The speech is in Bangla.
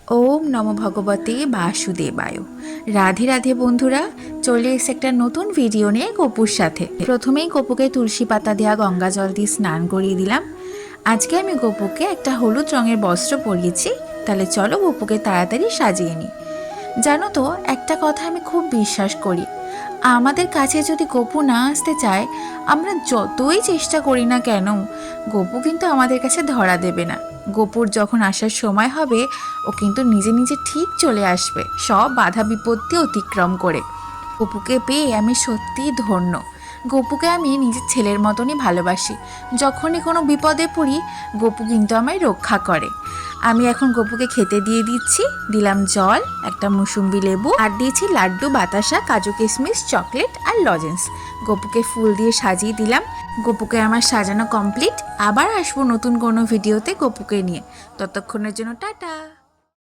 ওম নমো ভগবতে বাসুদেবায়। রাধে রাধে বন্ধুরা, চলে এসে একটা নতুন ভিডিও নিয়ে গপুর সাথে। প্রথমেই গপুকে তুলসী পাতা দেওয়া গঙ্গা জল দিয়ে স্নান করিয়ে দিলাম। আজকে আমি গপুকে একটা হলুদ রঙের বস্ত্র পরিয়েছি। তাহলে চলো গপুকে তাড়াতাড়ি সাজিয়ে নিই। জানো তো, একটা কথা আমি খুব বিশ্বাস করি, আমাদের কাছে যদি গপু না আসতে চায়, আমরা যতই চেষ্টা করি না কেন, গপু কিন্তু আমাদের কাছে ধরা দেবে না। গপুর যখন আসার সময় হবে, ও কিন্তু নিজে নিজে ঠিক চলে আসবে, সব বাধা বিপত্তি অতিক্রম করে। গপুকে পেয়ে আমি সত্যিই ধন্য। গপুকে আমি নিজের ছেলের মতনই ভালোবাসি। যখনই কোনো বিপদে পড়ি, গপু কিন্তু আমায় রক্ষা করে। আমি এখন গপুকে খেতে দিয়ে দিচ্ছি। দিলাম জল, একটা মুসুম্বি লেবু, আর দিয়েছি লাড্ডু, বাতাসা, কাজু কিশমিশ, চকলেট আর লজেন্স। গপুকে ফুল দিয়ে সাজিয়ে দিলাম। গপুকে আমার সাজানো কমপ্লিট। আবার আসবো নতুন কোনো ভিডিওতে গপুকে নিয়ে। ততক্ষণের জন্য টাটা।